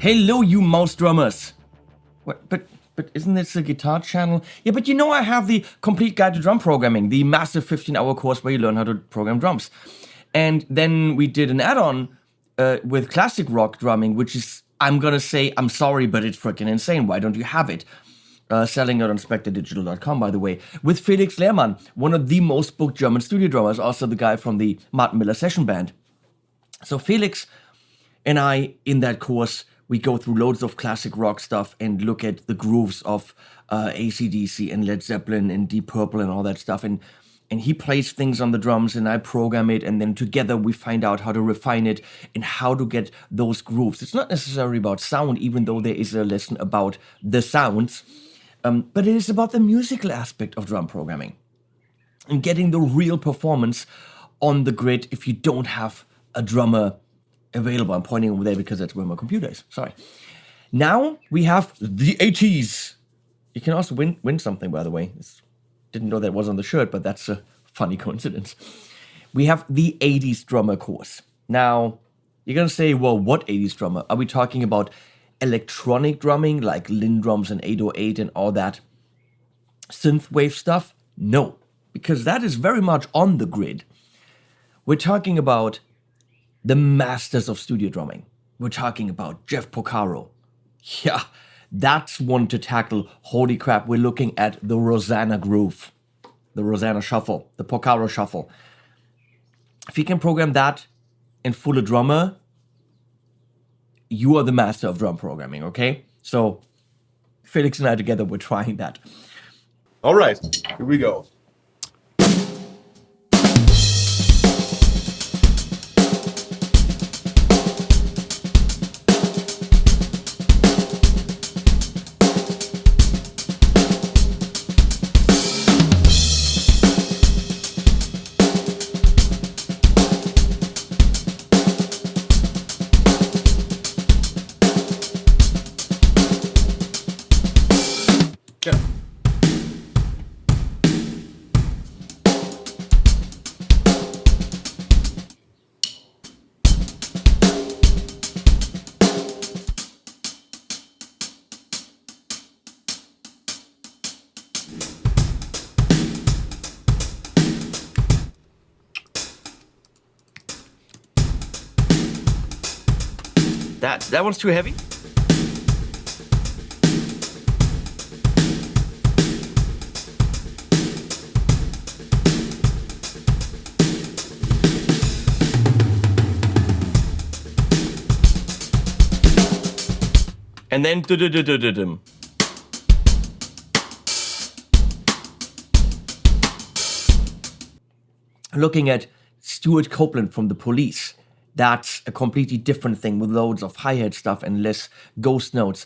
Hello, you mouse drummers. What? But isn't this a guitar channel? Yeah, but you know I have the complete guide to drum programming, the massive 15-hour course where you learn how to program drums. And then we did an add-on with classic rock drumming, which is, I'm gonna say, I'm sorry, but it's freaking insane. Why don't you have it? Selling it on spectredigital.com, by the way, with Felix Lehrmann, one of the most booked German studio drummers, also the guy from the Martin Miller session band. So Felix and I, in that course, we go through loads of classic rock stuff and look at the grooves of AC/DC and Led Zeppelin and Deep Purple and all that stuff. And he plays things on the drums and I program it. And then together we find out how to refine it and how to get those grooves. It's not necessarily about sound, even though there is a lesson about the sounds. But it is about the musical aspect of drum programming and getting the real performance on the grid if you don't have a drummer available. I'm pointing over there because that's where my computer is. Sorry. Now we have the 80s. You can also win something, by the way. Didn't know that was on the shirt, but that's a funny coincidence. We have the 80s drummer course. Now, you're going to say, well, what 80s drummer? Are we talking about electronic drumming like Lindrums and 808 and all that synthwave stuff? No, because that is very much on the grid. We're talking about the masters of studio drumming. We're talking about Jeff Porcaro. Yeah, that's one to tackle. Holy crap, we're looking at the Rosanna groove, the Rosanna shuffle, the Porcaro shuffle. If you can program that and fool a drummer, you are the master of drum programming, okay? So Felix and I together, we're trying that. All right, here we go. That one's too heavy. And then do-do-do-do-do-dum. Looking at Stuart Copeland from The Police. That's a completely different thing with loads of hi-hat stuff and less ghost notes.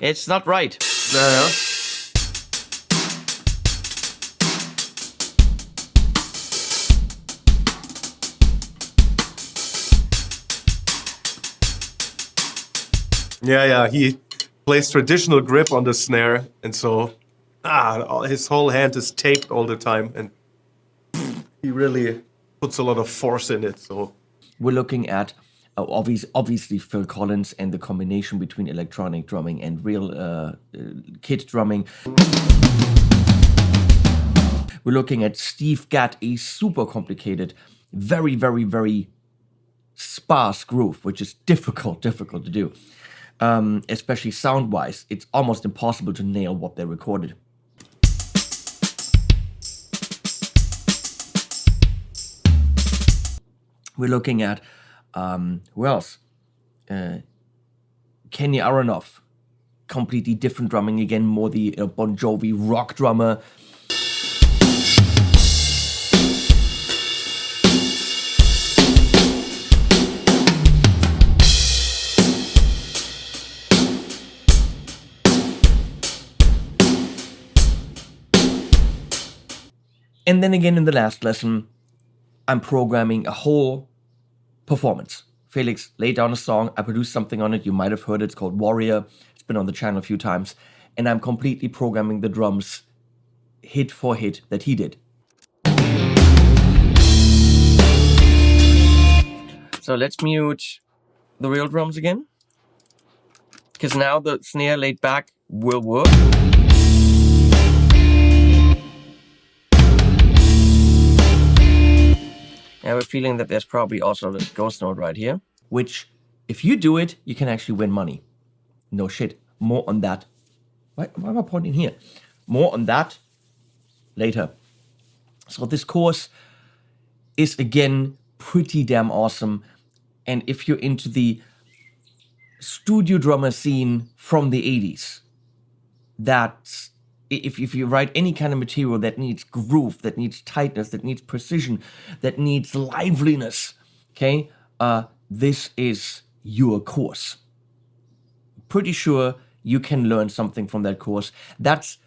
It's not right. No. Yeah, he plays traditional grip on the snare, and so his whole hand is taped all the time, and he really puts a lot of force in it. So we're looking at obviously Phil Collins and the combination between electronic drumming and real kit drumming. We're looking at Steve Gadd, a super complicated, very, very, very sparse groove, which is difficult to do. Especially sound-wise, it's almost impossible to nail what they recorded. We're looking at who else? Kenny Aronoff, completely different drumming again, more the Bon Jovi rock drummer. And then again in the last lesson, I'm programming a whole performance. Felix laid down a song, I produced something on it, you might have heard it, it's called Warrior, it's been on the channel a few times, and I'm completely programming the drums hit for hit that he did. So let's mute the real drums again, because now the snare laid back will work. I have a feeling that there's probably also the ghost note right here, which if you do it, you can actually win money. No shit. More on that. Why am I pointing here? More on that later. So this course is again pretty damn awesome. And if you're into the studio drummer scene from the 80s, that's if you write any kind of material that needs groove, that needs tightness, that needs precision, that needs liveliness, okay, this is your course. Pretty sure you can learn something from that course. That's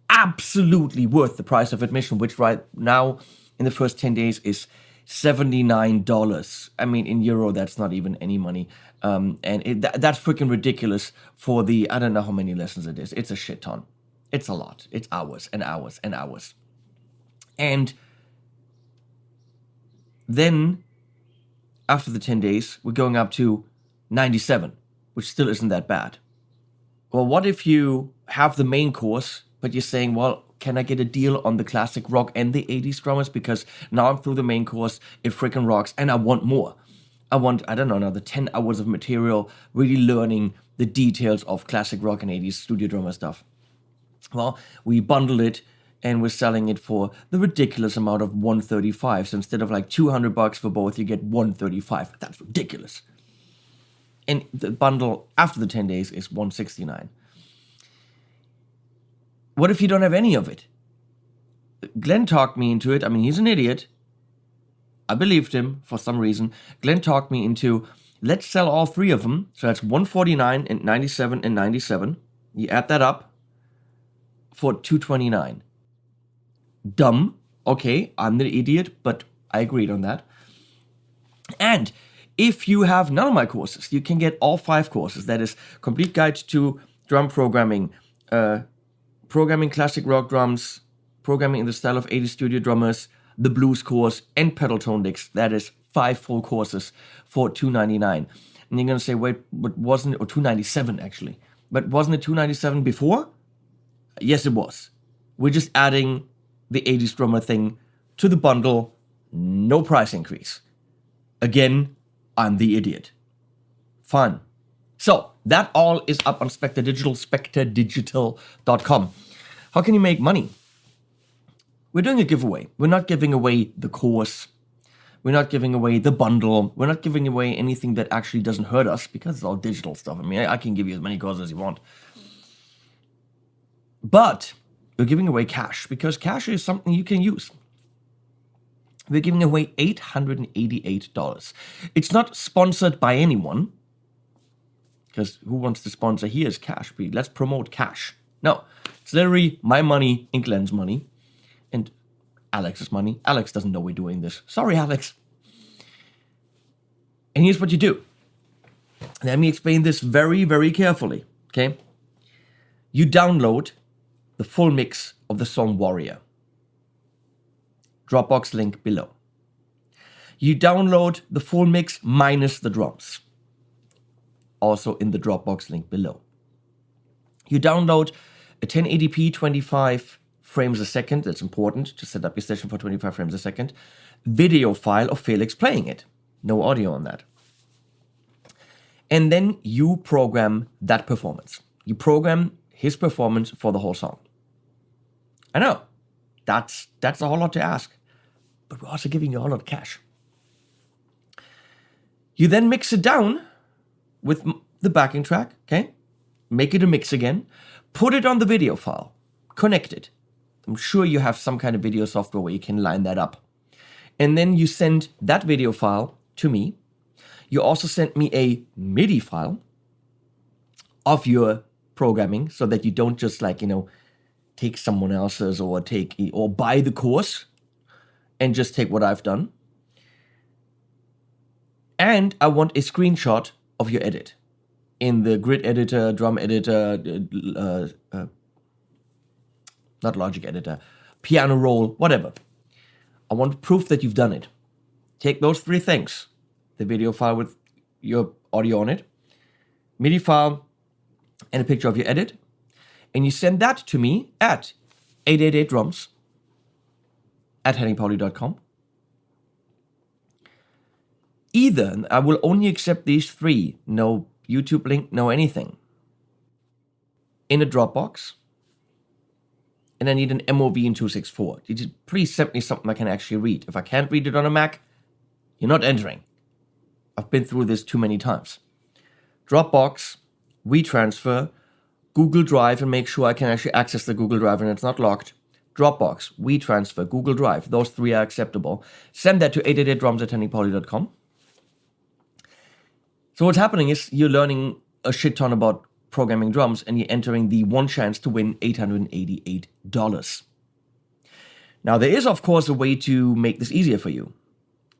absolutely worth the price of admission, which right now in the first 10 days is $79. I mean, in euro, that's not even any money. And that's freaking ridiculous for the, I don't know how many lessons it is. It's a shit ton. It's a lot. It's hours and hours and hours. And then after the 10 days, we're going up to 97, which still isn't that bad. Well, what if you have the main course, but you're saying, well, can I get a deal on the classic rock and the 80s drummers? Because now I'm through the main course, it freaking rocks, and I want more. I want, I don't know, another 10 hours of material, really learning the details of classic rock and 80s studio drummer stuff. Well, we bundled it and we're selling it for the ridiculous amount of $135. So instead of like $200 for both, you get $135. That's ridiculous. And the bundle after the 10 days is $169. What if you don't have any of it? Glenn talked me into it. I mean, he's an idiot. I believed him for some reason. Glenn talked me into, let's sell all three of them. So that's $149 and $97 and $97. You add that up for $229. Dumb. Okay, I'm the idiot, but I agreed on that. And if you have none of my courses, you can get all 5 courses. That is Complete Guide to Drum Programming, Programming Classic Rock Drums, Programming in the Style of 80s Studio Drummers, the Blues course, and Pedal Tone Licks. That is 5 full courses for $299. And you're going to say, wait, but wasn't it, or $297 actually, but wasn't it $297 before? Yes, it was. We're just adding the 80s drummer thing to the bundle. No price increase. Again, I'm the idiot. Fun. So, that all is up on Spectre Digital, spectredigital.com. How can you make money? We're doing a giveaway. We're not giving away the course. We're not giving away the bundle. We're not giving away anything that actually doesn't hurt us because it's all digital stuff. I mean, I can give you as many courses as you want. But we're giving away cash because cash is something you can use. We're giving away $888. It's not sponsored by anyone, because who wants to sponsor? Here's cash. Let's promote cash. No, it's literally my money and Glenn's money and Alex's money. Alex doesn't know we're doing this. Sorry, Alex. And here's what you do. Let me explain this very, very carefully, okay? You download the full mix of the song Warrior. Dropbox link below. You download the full mix minus the drums. Also in the Dropbox link below. You download a 1080p 25 frames a second. That's important to set up your session for 25 frames a second. Video file of Felix playing it. No audio on that. And then you program that performance. You program his performance for the whole song. I know, that's a whole lot to ask, but we're also giving you a whole lot of cash. You then mix it down with the backing track, okay? Make it a mix again. Put it on the video file. Connect it. I'm sure you have some kind of video software where you can line that up. And then you send that video file to me. You also send me a MIDI file of your programming so that you don't just take someone else's or buy the course and just take what I've done. And I want a screenshot of your edit in the grid editor, drum editor, not Logic editor, piano roll, whatever. I want proof that you've done it. Take those 3 things, the video file with your audio on it, MIDI file, and a picture of your edit, and you send that to me at 888drums@henningpauli.com. Either I will only accept these 3, no YouTube link, no anything, in a Dropbox, and I need an MOV in 264. You just please send me something I can actually read. If I can't read it on a Mac, you're not entering. I've been through this too many times. Dropbox, WeTransfer, Google Drive, and make sure I can actually access the Google Drive and it's not locked. Dropbox, WeTransfer, Google Drive, those 3 are acceptable. Send that to 888drums@henningpauli.com. So what's happening is you're learning a shit ton about programming drums and you're entering the one chance to win $888. Now there is of course a way to make this easier for you.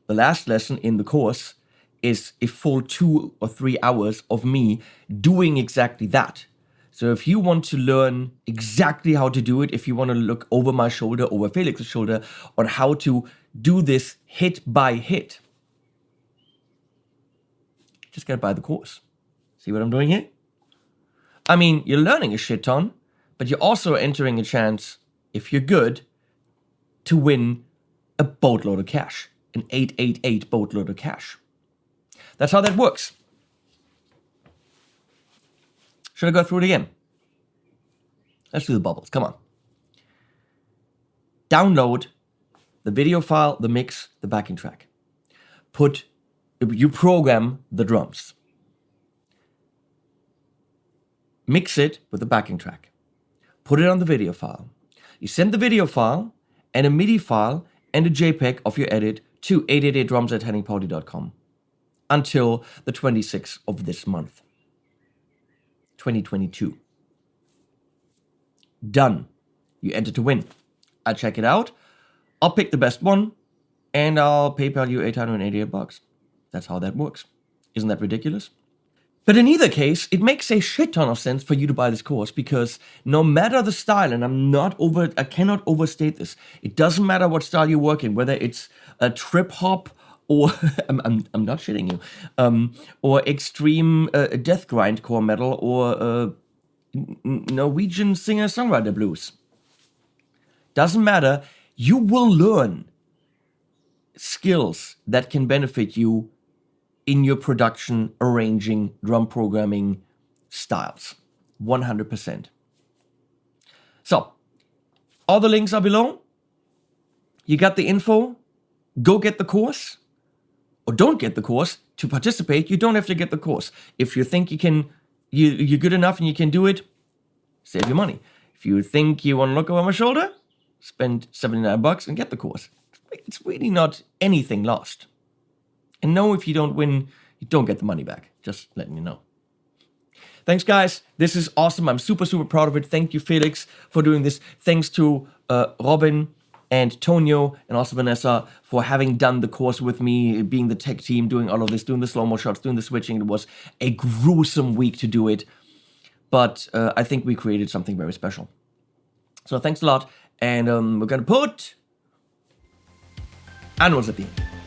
The last lesson in the course is a full 2 or 3 hours of me doing exactly that. So if you want to learn exactly how to do it, if you want to look over my shoulder, over Felix's shoulder, on how to do this hit by hit, just gotta buy the course. See what I'm doing here? I mean, you're learning a shit ton, but you're also entering a chance, if you're good, to win a boatload of cash. An 888 boatload of cash. That's how that works. Should I go through it again? Let's do the bubbles. Come on. Download the video file, the mix, the backing track. You program the drums. Mix it with the backing track. Put it on the video file. You send the video file and a MIDI file and a JPEG of your edit to 888drums@henningpauli.com until the 26th of this month, 2022. Done. You enter to win. I check it out. I'll pick the best one and I'll PayPal you $888. That's how that works. Isn't that ridiculous? But in either case, it makes a shit ton of sense for you to buy this course because no matter the style, and I cannot overstate this, it doesn't matter what style you're working, whether it's a trip hop or, I'm not shitting you, or extreme death grindcore metal or Norwegian singer-songwriter blues. Doesn't matter, you will learn skills that can benefit you in your production, arranging, drum programming styles. 100%. So, all the links are below. You got the info. Go get the course. Or don't get the course. To participate, you don't have to get the course. If you think you're good enough and you can do it, save your money. If you think you want to look over my shoulder, spend $79 and get the course. It's really not anything lost. And no, if you don't win, you don't get the money back. Just letting you know. Thanks, guys. This is awesome. I'm super, super proud of it. Thank you, Felix, for doing this. Thanks to Robin and Tonio and also Vanessa for having done the course with me, being the tech team, doing all of this, doing the slow-mo shots, doing the switching. It was a gruesome week to do it. But I think we created something very special. So thanks a lot. And we're going to put animals at the end.